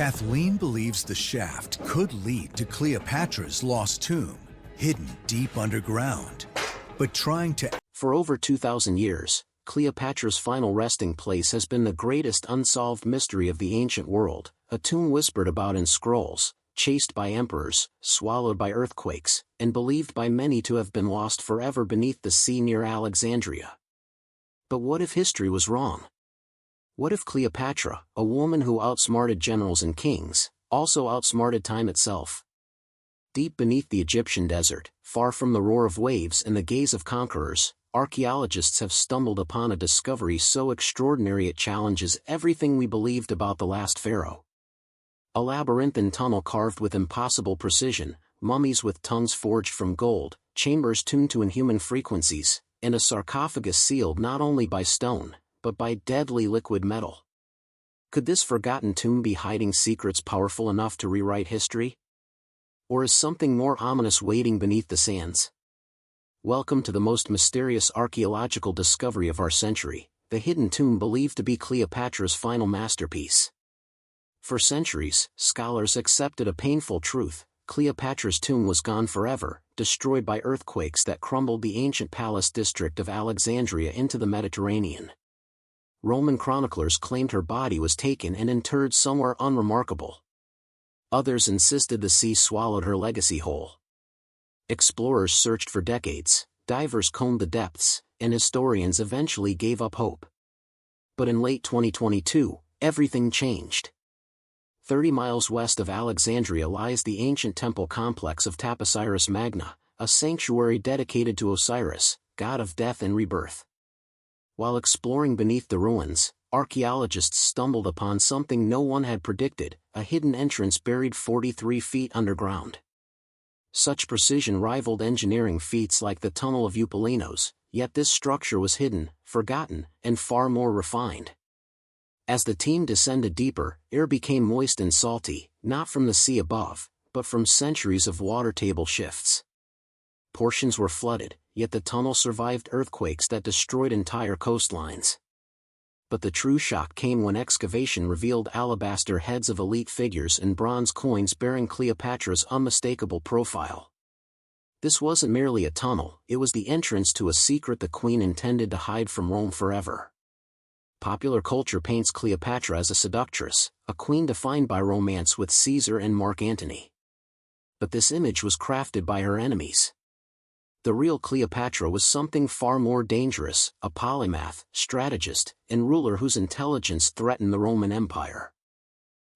Kathleen believes the shaft could lead to Cleopatra's lost tomb, hidden deep underground. But trying to... For over 2,000 years, Cleopatra's final resting place has been the greatest unsolved mystery of the ancient world, a tomb whispered about in scrolls, chased by emperors, swallowed by earthquakes, and believed by many to have been lost forever beneath the sea near Alexandria. But what if history was wrong? What if Cleopatra, a woman who outsmarted generals and kings, also outsmarted time itself? Deep beneath the Egyptian desert, far from the roar of waves and the gaze of conquerors, archaeologists have stumbled upon a discovery so extraordinary it challenges everything we believed about the last pharaoh. A labyrinthine tunnel carved with impossible precision, mummies with tongues forged from gold, chambers tuned to inhuman frequencies, and a sarcophagus sealed not only by stone, but by deadly liquid metal. Could this forgotten tomb be hiding secrets powerful enough to rewrite history? Or is something more ominous waiting beneath the sands? Welcome to the most mysterious archaeological discovery of our century, the hidden tomb believed to be Cleopatra's final masterpiece. For centuries, scholars accepted a painful truth: Cleopatra's tomb was gone forever, destroyed by earthquakes that crumbled the ancient palace district of Alexandria into the Mediterranean. Roman chroniclers claimed her body was taken and interred somewhere unremarkable. Others insisted the sea swallowed her legacy whole. Explorers searched for decades, divers combed the depths, and historians eventually gave up hope. But in late 2022, everything changed. 30 miles west of Alexandria lies the ancient temple complex of Taposiris Magna, a sanctuary dedicated to Osiris, god of death and rebirth. While exploring beneath the ruins, archaeologists stumbled upon something no one had predicted: a hidden entrance buried 43 feet underground. Such precision rivaled engineering feats like the Tunnel of Eupalinos, yet this structure was hidden, forgotten, and far more refined. As the team descended deeper, air became moist and salty, not from the sea above, but from centuries of water table shifts. Portions were flooded, yet the tunnel survived earthquakes that destroyed entire coastlines. But the true shock came when excavation revealed alabaster heads of elite figures and bronze coins bearing Cleopatra's unmistakable profile. This wasn't merely a tunnel, it was the entrance to a secret the queen intended to hide from Rome forever. Popular culture paints Cleopatra as a seductress, a queen defined by romance with Caesar and Mark Antony. But this image was crafted by her enemies. The real Cleopatra was something far more dangerous: a polymath, strategist, and ruler whose intelligence threatened the Roman Empire.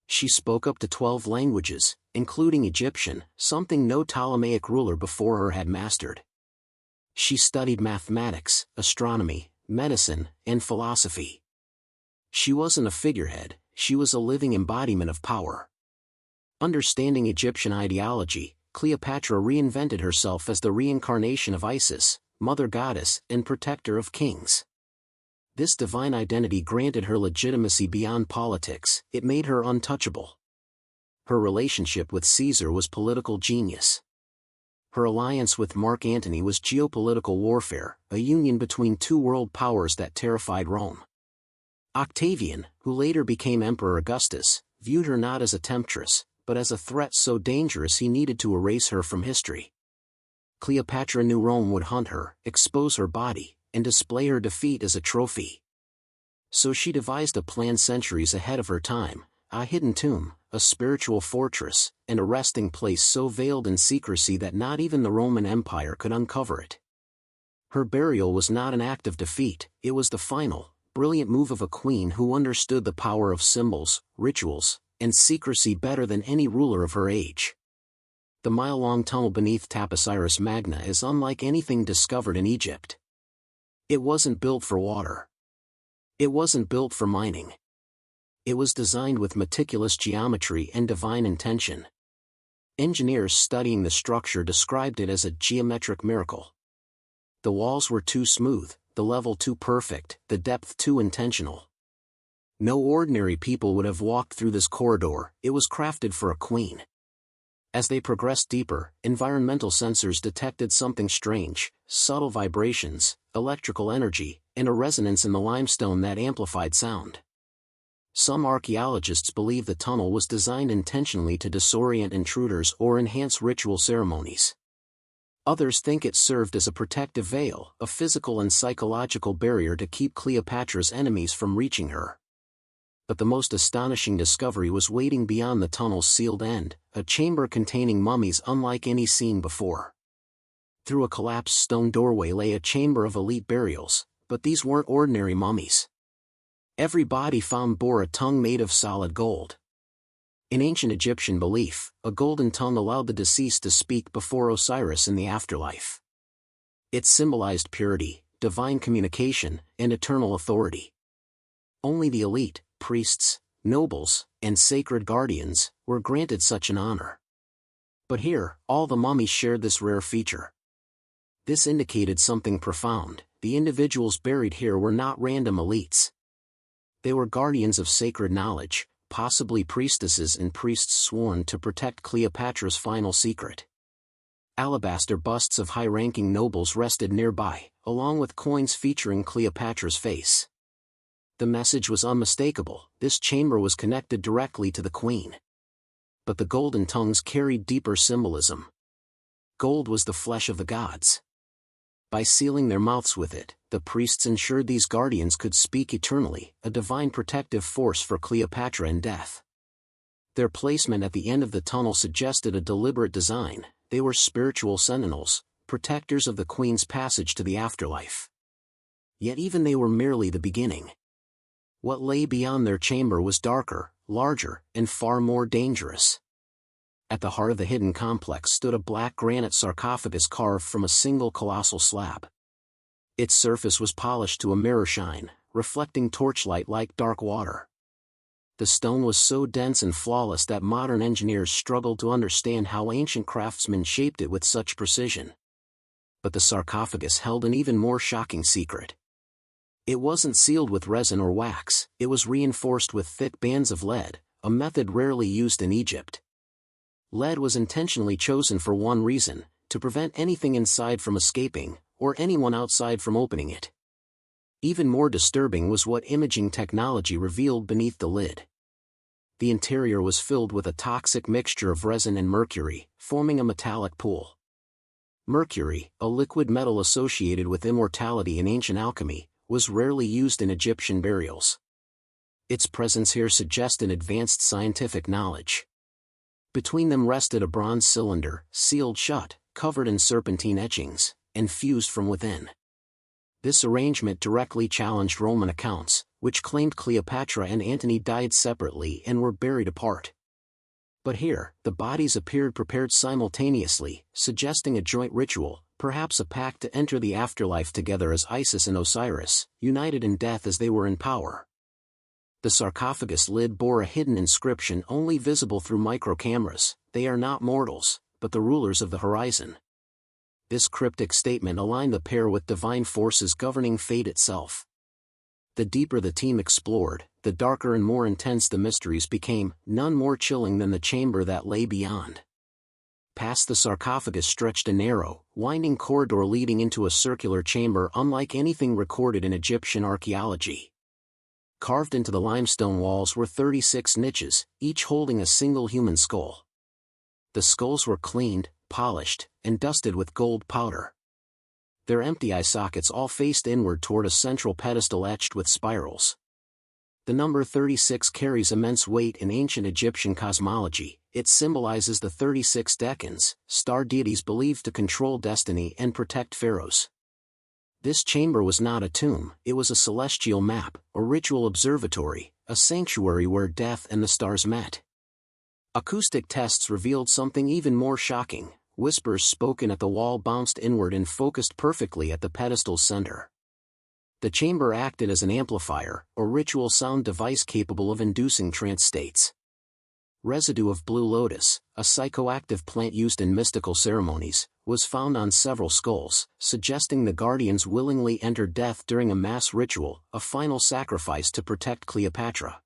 She spoke up to 12 languages, including Egyptian, something no Ptolemaic ruler before her had mastered. She studied mathematics, astronomy, medicine, and philosophy. She wasn't a figurehead, she was a living embodiment of power. Understanding Egyptian ideology, Cleopatra reinvented herself as the reincarnation of Isis, mother goddess and protector of kings. This divine identity granted her legitimacy beyond politics, it made her untouchable. Her relationship with Caesar was political genius. Her alliance with Mark Antony was geopolitical warfare, a union between two world powers that terrified Rome. Octavian, who later became Emperor Augustus, viewed her not as a temptress, but as a threat so dangerous he needed to erase her from history. Cleopatra knew Rome would hunt her, expose her body, and display her defeat as a trophy. So she devised a plan centuries ahead of her time: a hidden tomb, a spiritual fortress, and a resting place so veiled in secrecy that not even the Roman Empire could uncover it. Her burial was not an act of defeat, it was the final, brilliant move of a queen who understood the power of symbols, rituals, and secrecy better than any ruler of her age. The mile-long tunnel beneath Taposiris Magna is unlike anything discovered in Egypt. It wasn't built for water. It wasn't built for mining. It was designed with meticulous geometry and divine intention. Engineers studying the structure described it as a geometric miracle. The walls were too smooth, the level too perfect, the depth too intentional. No ordinary people would have walked through this corridor, it was crafted for a queen. As they progressed deeper, environmental sensors detected something strange: subtle vibrations, electrical energy, and a resonance in the limestone that amplified sound. Some archaeologists believe the tunnel was designed intentionally to disorient intruders or enhance ritual ceremonies. Others think it served as a protective veil, a physical and psychological barrier to keep Cleopatra's enemies from reaching her. But the most astonishing discovery was waiting beyond the tunnel's sealed end, a chamber containing mummies unlike any seen before. Through a collapsed stone doorway lay a chamber of elite burials, but these weren't ordinary mummies. Every body found bore a tongue made of solid gold. In ancient Egyptian belief, a golden tongue allowed the deceased to speak before Osiris in the afterlife. It symbolized purity, divine communication, and eternal authority. Only the elite, priests, nobles, and sacred guardians, were granted such an honor. But here, all the mummies shared this rare feature. This indicated something profound: the individuals buried here were not random elites. They were guardians of sacred knowledge, possibly priestesses and priests sworn to protect Cleopatra's final secret. Alabaster busts of high-ranking nobles rested nearby, along with coins featuring Cleopatra's face. The message was unmistakable: this chamber was connected directly to the queen. But the golden tongues carried deeper symbolism. Gold was the flesh of the gods. By sealing their mouths with it, the priests ensured these guardians could speak eternally, a divine protective force for Cleopatra in death. Their placement at the end of the tunnel suggested a deliberate design: they were spiritual sentinels, protectors of the queen's passage to the afterlife. Yet even they were merely the beginning. What lay beyond their chamber was darker, larger, and far more dangerous. At the heart of the hidden complex stood a black granite sarcophagus carved from a single colossal slab. Its surface was polished to a mirror shine, reflecting torchlight like dark water. The stone was so dense and flawless that modern engineers struggled to understand how ancient craftsmen shaped it with such precision. But the sarcophagus held an even more shocking secret. It wasn't sealed with resin or wax, it was reinforced with thick bands of lead, a method rarely used in Egypt. Lead was intentionally chosen for one reason: to prevent anything inside from escaping, or anyone outside from opening it. Even more disturbing was what imaging technology revealed beneath the lid. The interior was filled with a toxic mixture of resin and mercury, forming a metallic pool. Mercury, a liquid metal associated with immortality in ancient alchemy, was rarely used in Egyptian burials. Its presence here suggested advanced scientific knowledge. Between them rested a bronze cylinder, sealed shut, covered in serpentine etchings, and fused from within. This arrangement directly challenged Roman accounts, which claimed Cleopatra and Antony died separately and were buried apart. But here, the bodies appeared prepared simultaneously, suggesting a joint ritual, perhaps a pact to enter the afterlife together as Isis and Osiris, united in death as they were in power. The sarcophagus lid bore a hidden inscription only visible through microcameras: "They are not mortals, but the rulers of the horizon." This cryptic statement aligned the pair with divine forces governing fate itself. The deeper the team explored, the darker and more intense the mysteries became, none more chilling than the chamber that lay beyond. Past the sarcophagus stretched a narrow, winding corridor leading into a circular chamber unlike anything recorded in Egyptian archaeology. Carved into the limestone walls were 36 niches, each holding a single human skull. The skulls were cleaned, polished, and dusted with gold powder. Their empty eye sockets all faced inward toward a central pedestal etched with spirals. The number 36 carries immense weight in ancient Egyptian cosmology. It symbolizes the 36 decans, star deities believed to control destiny and protect pharaohs. This chamber was not a tomb, it was a celestial map, a ritual observatory, a sanctuary where death and the stars met. Acoustic tests revealed something even more shocking. Whispers spoken at the wall bounced inward and focused perfectly at the pedestal's center. The chamber acted as an amplifier, a ritual sound device capable of inducing trance states. Residue of blue lotus, a psychoactive plant used in mystical ceremonies, was found on several skulls, suggesting the guardians willingly entered death during a mass ritual, a final sacrifice to protect Cleopatra.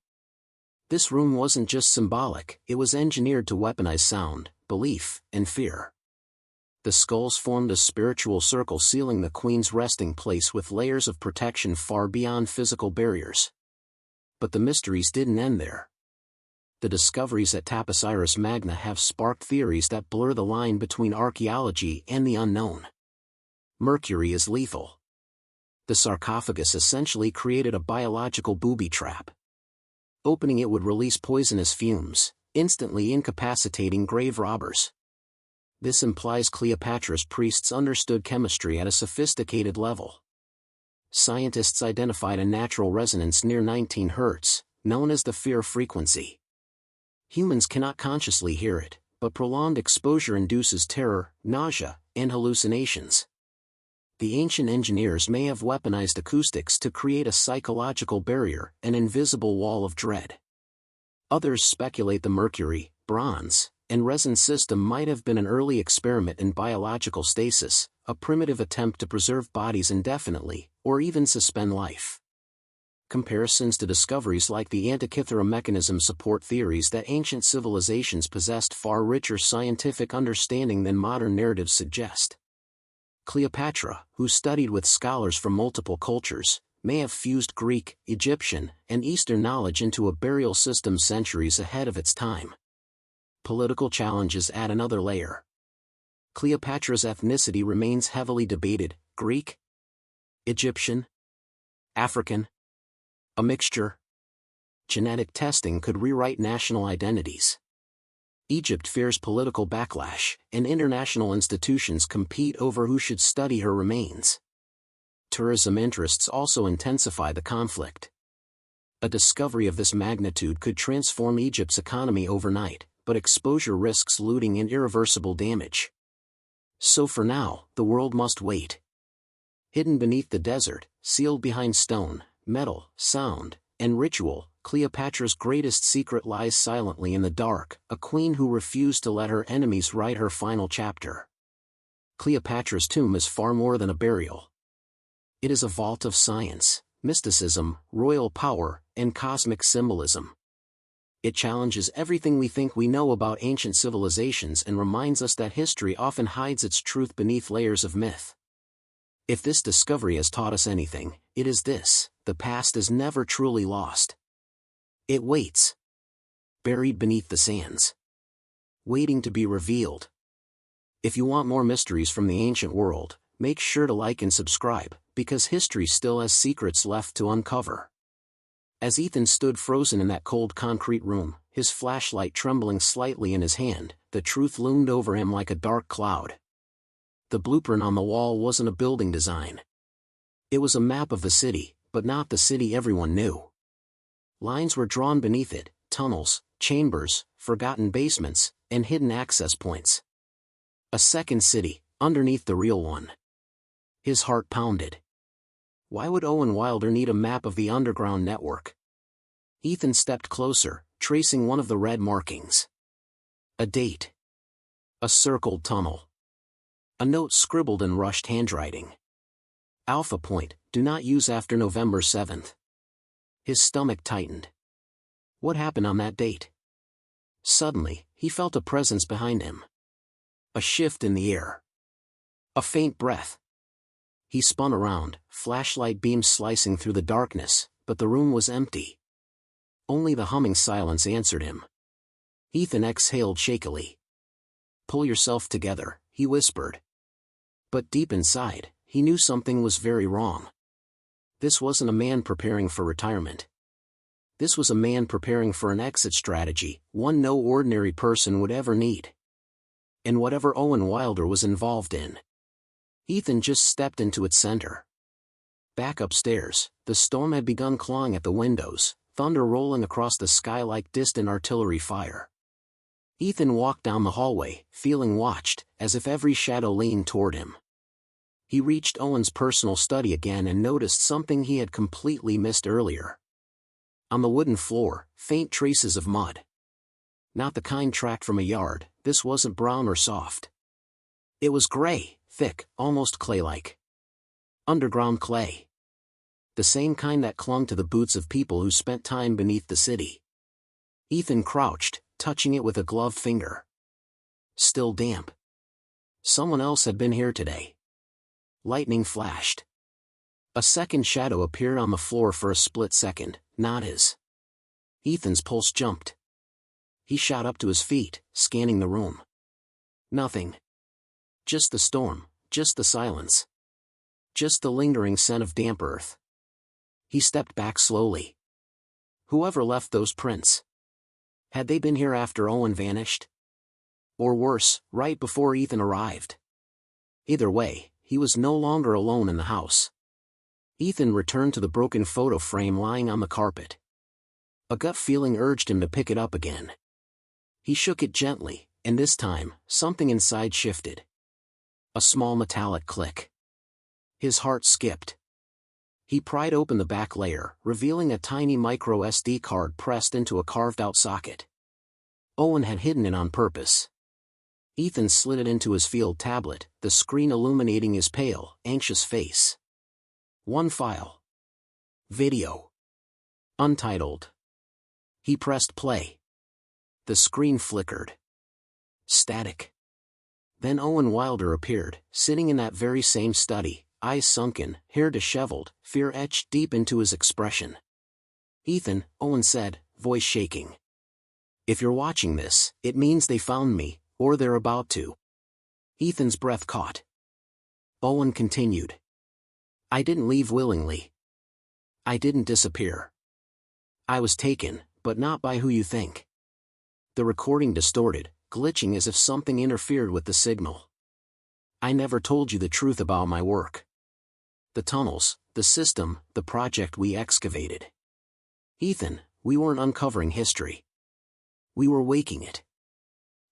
This room wasn't just symbolic, it was engineered to weaponize sound, belief, and fear. The skulls formed a spiritual circle sealing the queen's resting place with layers of protection far beyond physical barriers. But the mysteries didn't end there. The discoveries at Taposiris Magna have sparked theories that blur the line between archaeology and the unknown. Mercury is lethal. The sarcophagus essentially created a biological booby trap. Opening it would release poisonous fumes, instantly incapacitating grave robbers. This implies Cleopatra's priests understood chemistry at a sophisticated level. Scientists identified a natural resonance near 19 Hz, known as the fear frequency. Humans cannot consciously hear it, but prolonged exposure induces terror, nausea, and hallucinations. The ancient engineers may have weaponized acoustics to create a psychological barrier, an invisible wall of dread. Others speculate the mercury, bronze, and resin system might have been an early experiment in biological stasis, a primitive attempt to preserve bodies indefinitely, or even suspend life. Comparisons to discoveries like the Antikythera mechanism support theories that ancient civilizations possessed far richer scientific understanding than modern narratives suggest. Cleopatra, who studied with scholars from multiple cultures, may have fused Greek, Egyptian, and Eastern knowledge into a burial system centuries ahead of its time. Political challenges add another layer. Cleopatra's ethnicity remains heavily debated: Greek, Egyptian, African, a mixture. Genetic testing could rewrite national identities. Egypt fears political backlash, and international institutions compete over who should study her remains. Tourism interests also intensify the conflict. A discovery of this magnitude could transform Egypt's economy overnight, but exposure risks looting and irreversible damage. So for now, the world must wait. Hidden beneath the desert, sealed behind stone, metal, sound, and ritual, Cleopatra's greatest secret lies silently in the dark, a queen who refused to let her enemies write her final chapter. Cleopatra's tomb is far more than a burial. It is a vault of science, mysticism, royal power, and cosmic symbolism. It challenges everything we think we know about ancient civilizations and reminds us that history often hides its truth beneath layers of myth. If this discovery has taught us anything, it is this: the past is never truly lost. It waits, buried beneath the sands, waiting to be revealed. If you want more mysteries from the ancient world, make sure to like and subscribe, because history still has secrets left to uncover. As Ethan stood frozen in that cold concrete room, his flashlight trembling slightly in his hand, the truth loomed over him like a dark cloud. The blueprint on the wall wasn't a building design. It was a map of the city, but not the city everyone knew. Lines were drawn beneath it: tunnels, chambers, forgotten basements, and hidden access points. A second city, underneath the real one. His heart pounded. Why would Owen Wilder need a map of the underground network? Ethan stepped closer, tracing one of the red markings. A date. A circled tunnel. A note scribbled in rushed handwriting. Alpha Point, do not use after November 7th. His stomach tightened. What happened on that date? Suddenly, he felt a presence behind him. A shift in the air. A faint breath. He spun around, flashlight beams slicing through the darkness, but the room was empty. Only the humming silence answered him. Ethan exhaled shakily. Pull yourself together, he whispered. But deep inside, he knew something was very wrong. This wasn't a man preparing for retirement. This was a man preparing for an exit strategy, one no ordinary person would ever need. And whatever Owen Wilder was involved in, Ethan just stepped into its center. Back upstairs, the storm had begun clawing at the windows, thunder rolling across the sky like distant artillery fire. Ethan walked down the hallway, feeling watched, as if every shadow leaned toward him. He reached Owen's personal study again and noticed something he had completely missed earlier. On the wooden floor, faint traces of mud. Not the kind tracked from a yard, this wasn't brown or soft. It was gray, thick, almost clay-like. Underground clay. The same kind that clung to the boots of people who spent time beneath the city. Ethan crouched, touching it with a gloved finger. Still damp. Someone else had been here today. Lightning flashed. A second shadow appeared on the floor for a split second, not his. Ethan's pulse jumped. He shot up to his feet, scanning the room. Nothing. Just the storm, just the silence. Just the lingering scent of damp earth. He stepped back slowly. Whoever left those prints. Had they been here after Owen vanished? Or worse, right before Ethan arrived? Either way, he was no longer alone in the house. Ethan returned to the broken photo frame lying on the carpet. A gut feeling urged him to pick it up again. He shook it gently, and this time, something inside shifted. A small metallic click. His heart skipped. He pried open the back layer, revealing a tiny micro SD card pressed into a carved-out socket. Owen had hidden it on purpose. Ethan slid it into his field tablet, the screen illuminating his pale, anxious face. One file. Video. Untitled. He pressed play. The screen flickered. Static. Then Owen Wilder appeared, sitting in that very same study, eyes sunken, hair disheveled, fear etched deep into his expression. "Ethan," Owen said, voice shaking. "If you're watching this, it means they found me, or they're about to." Ethan's breath caught. Owen continued. "I didn't leave willingly. I didn't disappear. I was taken, but not by who you think." The recording distorted, glitching as if something interfered with the signal. "I never told you the truth about my work. The tunnels, the system, the project we excavated. Ethan, we weren't uncovering history. We were waking it."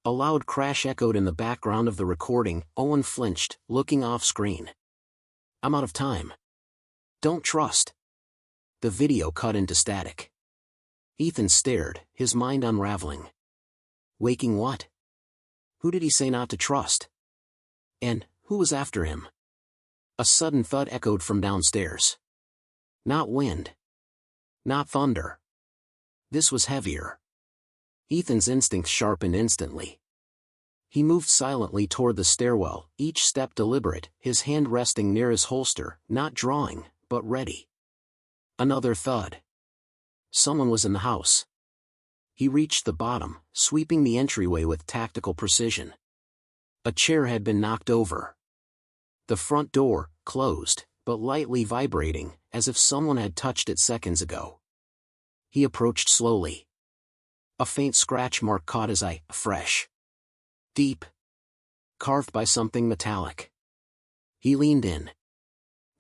A loud crash echoed in the background of the recording. Owen flinched, looking off-screen. "I'm out of time. Don't trust." The video cut into static. Ethan stared, his mind unraveling. Waking what? Who did he say not to trust? And who was after him? A sudden thud echoed from downstairs. Not wind. Not thunder. This was heavier. Ethan's instincts sharpened instantly. He moved silently toward the stairwell, each step deliberate, his hand resting near his holster, not drawing, but ready. Another thud. Someone was in the house. He reached the bottom, sweeping the entryway with tactical precision. A chair had been knocked over. The front door, closed, but lightly vibrating, as if someone had touched it seconds ago. He approached slowly. A faint scratch mark caught his eye, fresh. Deep. Carved by something metallic. He leaned in.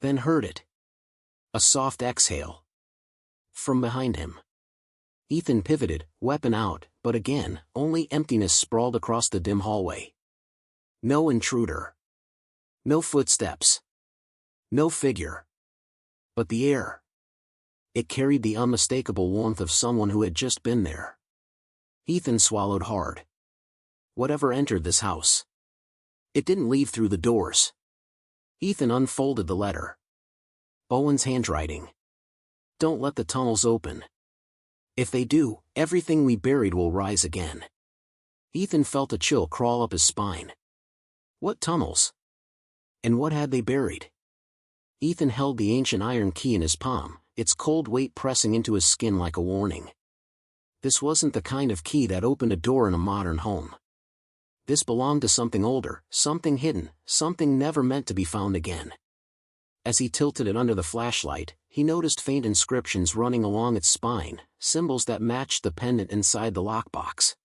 Then heard it. A soft exhale. From behind him. Ethan pivoted, weapon out, but again, only emptiness sprawled across the dim hallway. No intruder. No footsteps. No figure. But the air. It carried the unmistakable warmth of someone who had just been there. Ethan swallowed hard. Whatever entered this house. It didn't leave through the doors. Ethan unfolded the letter. Owen's handwriting. "Don't let the tunnels open. If they do, everything we buried will rise again." Ethan felt a chill crawl up his spine. What tunnels? And what had they buried? Ethan held the ancient iron key in his palm, its cold weight pressing into his skin like a warning. This wasn't the kind of key that opened a door in a modern home. This belonged to something older, something hidden, something never meant to be found again. As he tilted it under the flashlight, he noticed faint inscriptions running along its spine, symbols that matched the pendant inside the lockbox.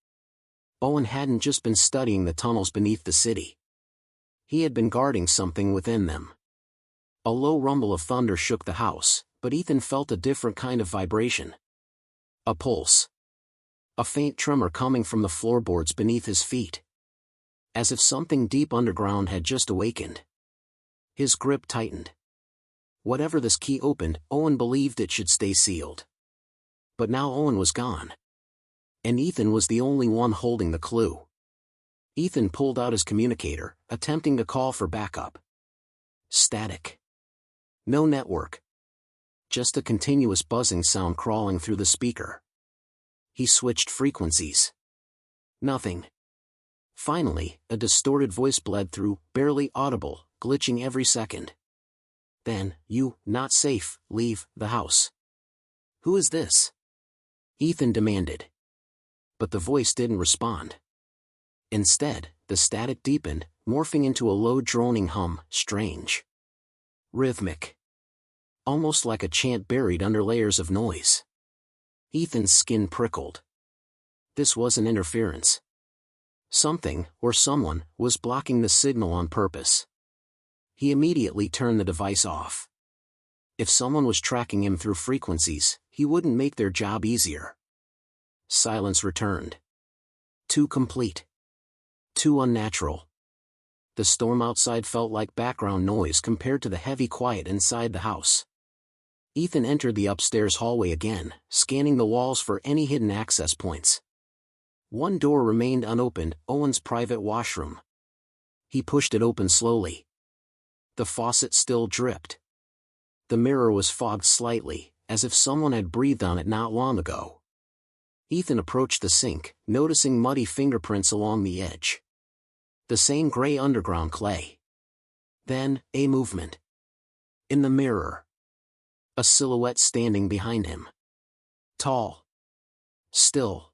Owen hadn't just been studying the tunnels beneath the city. He had been guarding something within them. A low rumble of thunder shook the house, but Ethan felt a different kind of vibration. A pulse. A faint tremor coming from the floorboards beneath his feet. As if something deep underground had just awakened. His grip tightened. Whatever this key opened, Owen believed it should stay sealed. But now Owen was gone. And Ethan was the only one holding the clue. Ethan pulled out his communicator, attempting to call for backup. Static. No network. Just a continuous buzzing sound crawling through the speaker. He switched frequencies. Nothing. Finally, a distorted voice bled through, barely audible, glitching every second. "Then, you, not safe, leave the house." "Who is this?" Ethan demanded. But the voice didn't respond. Instead, the static deepened, morphing into a low droning hum, strange. Rhythmic. Almost like a chant buried under layers of noise. Ethan's skin prickled. This wasn't interference. Something, or someone, was blocking the signal on purpose. He immediately turned the device off. If someone was tracking him through frequencies, he wouldn't make their job easier. Silence returned. Too complete. Too unnatural. The storm outside felt like background noise compared to the heavy quiet inside the house. Ethan entered the upstairs hallway again, scanning the walls for any hidden access points. One door remained unopened, Owen's private washroom. He pushed it open slowly. The faucet still dripped. The mirror was fogged slightly, as if someone had breathed on it not long ago. Ethan approached the sink, noticing muddy fingerprints along the edge. The same gray underground clay. Then, a movement. In the mirror. A silhouette standing behind him. Tall. Still.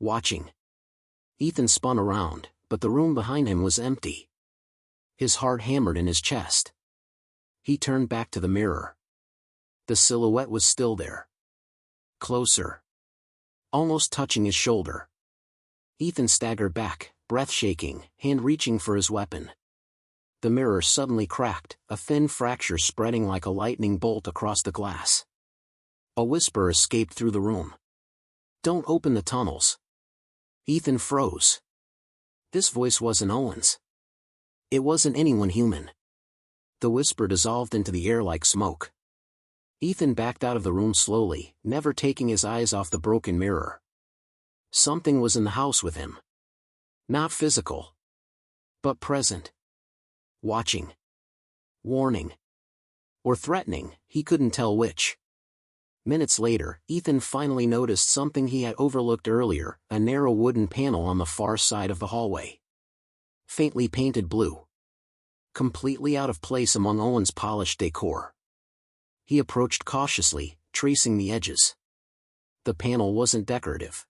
Watching. Ethan spun around, but the room behind him was empty. His heart hammered in his chest. He turned back to the mirror. The silhouette was still there. Closer. Almost touching his shoulder. Ethan staggered back, breath shaking, hand reaching for his weapon. The mirror suddenly cracked, a thin fracture spreading like a lightning bolt across the glass. A whisper escaped through the room. "Don't open the tunnels." Ethan froze. This voice wasn't Owen's. It wasn't anyone human. The whisper dissolved into the air like smoke. Ethan backed out of the room slowly, never taking his eyes off the broken mirror. Something was in the house with him. Not physical. But present. Watching. Warning. Or threatening, he couldn't tell which. Minutes later, Ethan finally noticed something he had overlooked earlier, a narrow wooden panel on the far side of the hallway. Faintly painted blue. Completely out of place among Owen's polished decor. He approached cautiously, tracing the edges. The panel wasn't decorative.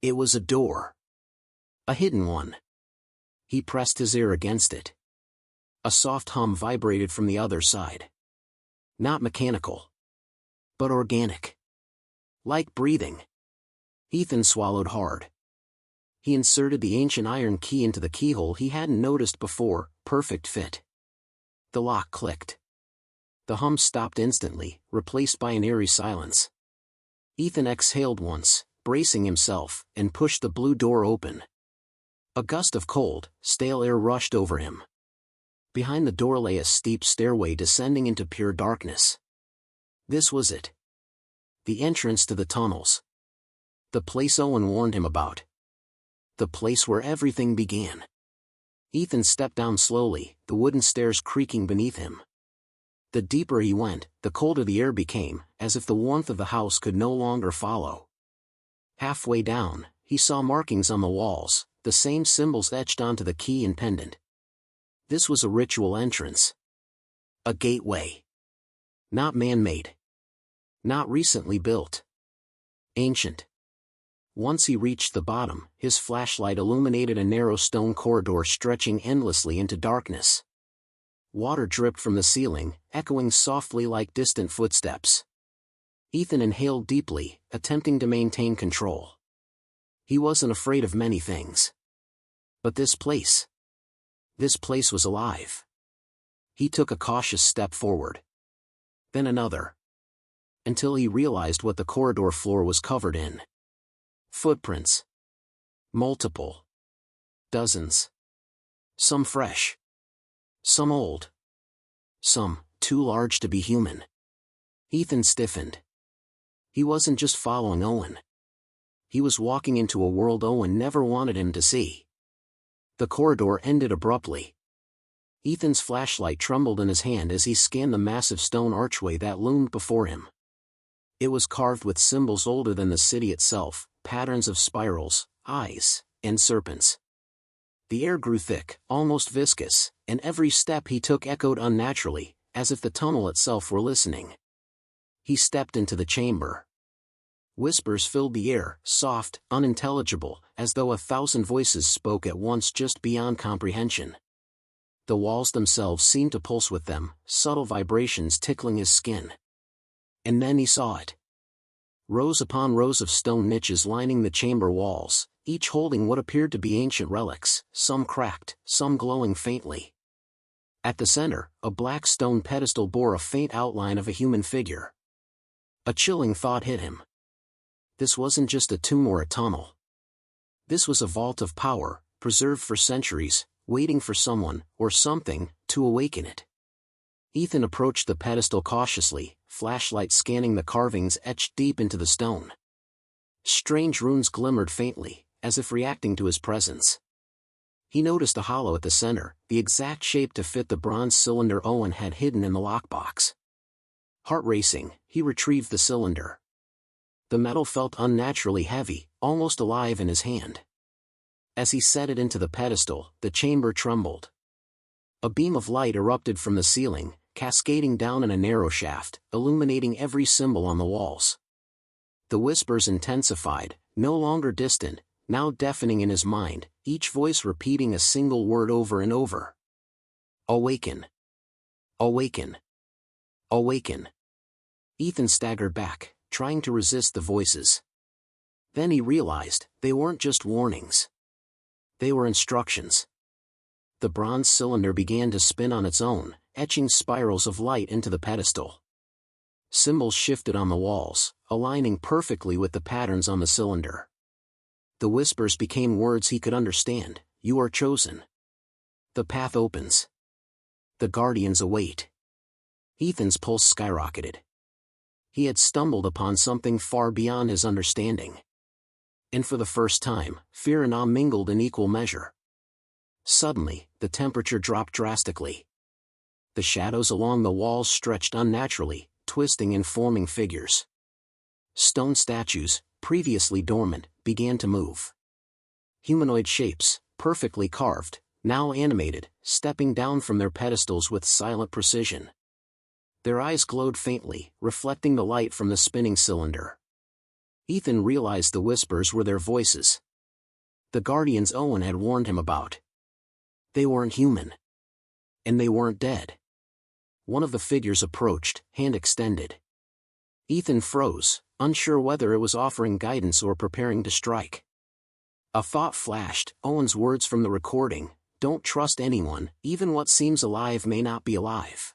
It was a door. A hidden one. He pressed his ear against it. A soft hum vibrated from the other side. Not mechanical. But organic. Like breathing. Ethan swallowed hard. He inserted the ancient iron key into the keyhole he hadn't noticed before, perfect fit. The lock clicked. The hum stopped instantly, replaced by an eerie silence. Ethan exhaled once, bracing himself, and pushed the blue door open. A gust of cold, stale air rushed over him. Behind the door lay a steep stairway descending into pure darkness. This was it. The entrance to the tunnels. The place Owen warned him about. The place where everything began. Ethan stepped down slowly, the wooden stairs creaking beneath him. The deeper he went, the colder the air became, as if the warmth of the house could no longer follow. Halfway down, he saw markings on the walls, the same symbols etched onto the key and pendant. This was a ritual entrance. A gateway. Not man-made. Not recently built. Ancient. Once he reached the bottom, his flashlight illuminated a narrow stone corridor stretching endlessly into darkness. Water dripped from the ceiling, echoing softly like distant footsteps. Ethan inhaled deeply, attempting to maintain control. He wasn't afraid of many things. But this place was alive. He took a cautious step forward. Then another. Until he realized what the corridor floor was covered in. Footprints. Multiple. Dozens. Some fresh. Some old. Some, too large to be human. Ethan stiffened. He wasn't just following Owen. He was walking into a world Owen never wanted him to see. The corridor ended abruptly. Ethan's flashlight trembled in his hand as he scanned the massive stone archway that loomed before him. It was carved with symbols older than the city itself, patterns of spirals, eyes, and serpents. The air grew thick, almost viscous, and every step he took echoed unnaturally, as if the tunnel itself were listening. He stepped into the chamber. Whispers filled the air, soft, unintelligible, as though 1,000 voices spoke at once just beyond comprehension. The walls themselves seemed to pulse with them, subtle vibrations tickling his skin. And then he saw it. Rows upon rows of stone niches lining the chamber walls, each holding what appeared to be ancient relics, some cracked, some glowing faintly. At the center, a black stone pedestal bore a faint outline of a human figure. A chilling thought hit him. This wasn't just a tomb or a tunnel. This was a vault of power, preserved for centuries, waiting for someone, or something, to awaken it. Ethan approached the pedestal cautiously, flashlight scanning the carvings etched deep into the stone. Strange runes glimmered faintly, as if reacting to his presence. He noticed a hollow at the center, the exact shape to fit the bronze cylinder Owen had hidden in the lockbox. Heart racing, he retrieved the cylinder. The metal felt unnaturally heavy, almost alive in his hand. As he set it into the pedestal, the chamber trembled. A beam of light erupted from the ceiling, cascading down in a narrow shaft, illuminating every symbol on the walls. The whispers intensified, no longer distant, now deafening in his mind, each voice repeating a single word over and over. Awaken. Awaken. Awaken. Ethan staggered back, trying to resist the voices. Then he realized, they weren't just warnings. They were instructions. The bronze cylinder began to spin on its own, etching spirals of light into the pedestal. Symbols shifted on the walls, aligning perfectly with the patterns on the cylinder. The whispers became words he could understand. You are chosen. The path opens. The guardians await. Ethan's pulse skyrocketed. He had stumbled upon something far beyond his understanding. And for the first time, fear and awe mingled in equal measure. Suddenly, the temperature dropped drastically. The shadows along the walls stretched unnaturally, twisting and forming figures. Stone statues, previously dormant, began to move. Humanoid shapes, perfectly carved, now animated, stepping down from their pedestals with silent precision. Their eyes glowed faintly, reflecting the light from the spinning cylinder. Ethan realized the whispers were their voices. The guardians Owen had warned him about. They weren't human. And they weren't dead. One of the figures approached, hand extended. Ethan froze, unsure whether it was offering guidance or preparing to strike. A thought flashed, Owen's words from the recording, "Don't trust anyone, even what seems alive may not be alive."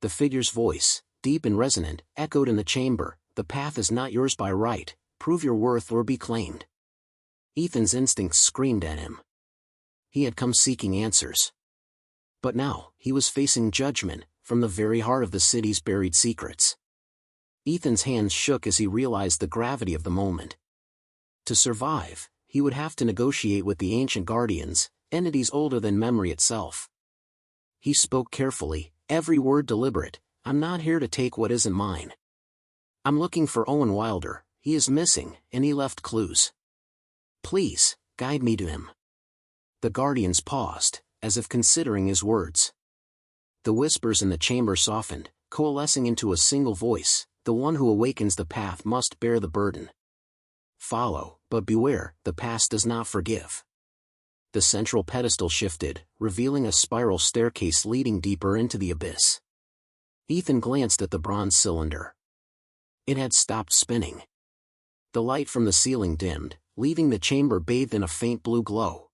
The figure's voice, deep and resonant, echoed in the chamber, "The path is not yours by right, prove your worth or be claimed." Ethan's instincts screamed at him. He had come seeking answers. But now, he was facing judgment, from the very heart of the city's buried secrets. Ethan's hands shook as he realized the gravity of the moment. To survive, he would have to negotiate with the ancient guardians, entities older than memory itself. He spoke carefully, every word deliberate, "I'm not here to take what isn't mine. I'm looking for Owen Wilder, he is missing, and he left clues. Please, guide me to him." The guardians paused, as if considering his words. The whispers in the chamber softened, coalescing into a single voice, "The one who awakens the path must bear the burden. Follow, but beware, the past does not forgive." The central pedestal shifted, revealing a spiral staircase leading deeper into the abyss. Ethan glanced at the bronze cylinder. It had stopped spinning. The light from the ceiling dimmed, leaving the chamber bathed in a faint blue glow.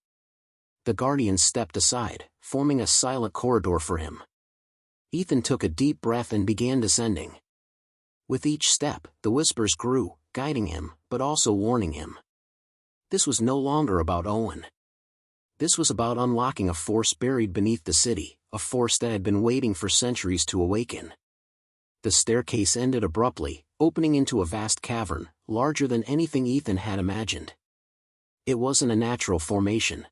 The guardians stepped aside, forming a silent corridor for him. Ethan took a deep breath and began descending. With each step, the whispers grew, guiding him, but also warning him. This was no longer about Owen. This was about unlocking a force buried beneath the city, a force that had been waiting for centuries to awaken. The staircase ended abruptly, opening into a vast cavern, larger than anything Ethan had imagined. It wasn't a natural formation.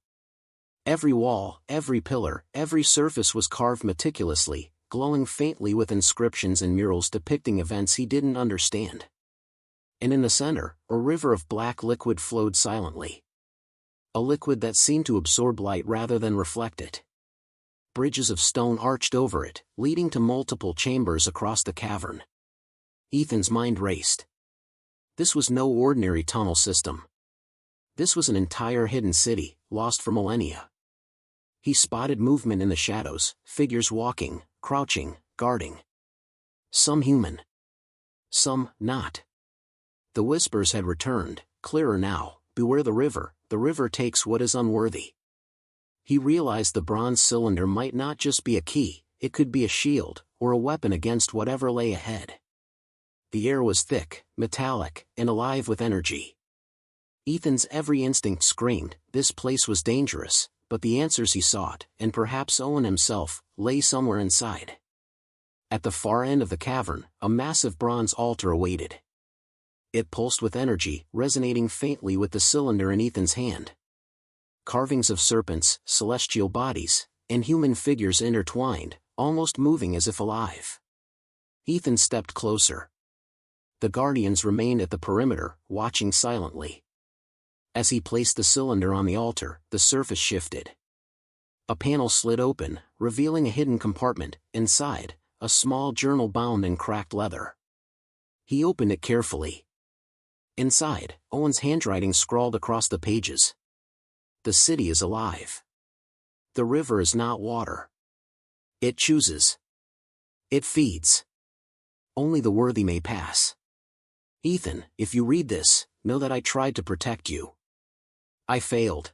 Every wall, every pillar, every surface was carved meticulously, glowing faintly with inscriptions and murals depicting events he didn't understand. And in the center, a river of black liquid flowed silently. A liquid that seemed to absorb light rather than reflect it. Bridges of stone arched over it, leading to multiple chambers across the cavern. Ethan's mind raced. This was no ordinary tunnel system. This was an entire hidden city, lost for millennia. He spotted movement in the shadows, figures walking, crouching, guarding. Some human. Some not. The whispers had returned, clearer now. Beware the river takes what is unworthy. He realized the bronze cylinder might not just be a key, it could be a shield, or a weapon against whatever lay ahead. The air was thick, metallic, and alive with energy. Ethan's every instinct screamed, this place was dangerous, but the answers he sought, and perhaps Owen himself, lay somewhere inside. At the far end of the cavern, a massive bronze altar awaited. It pulsed with energy, resonating faintly with the cylinder in Ethan's hand. Carvings of serpents, celestial bodies, and human figures intertwined, almost moving as if alive. Ethan stepped closer. The guardians remained at the perimeter, watching silently. As he placed the cylinder on the altar, the surface shifted. A panel slid open, revealing a hidden compartment. Inside, a small journal bound in cracked leather. He opened it carefully. Inside, Owen's handwriting scrawled across the pages. The city is alive. The river is not water. It chooses. It feeds. Only the worthy may pass. Ethan, if you read this, know that I tried to protect you. I failed.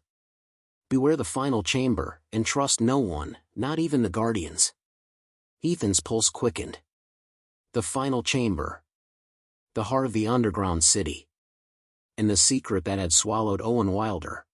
Beware the final chamber, and trust no one, not even the guardians. Ethan's pulse quickened. The final chamber. The heart of the underground city. And the secret that had swallowed Owen Wilder.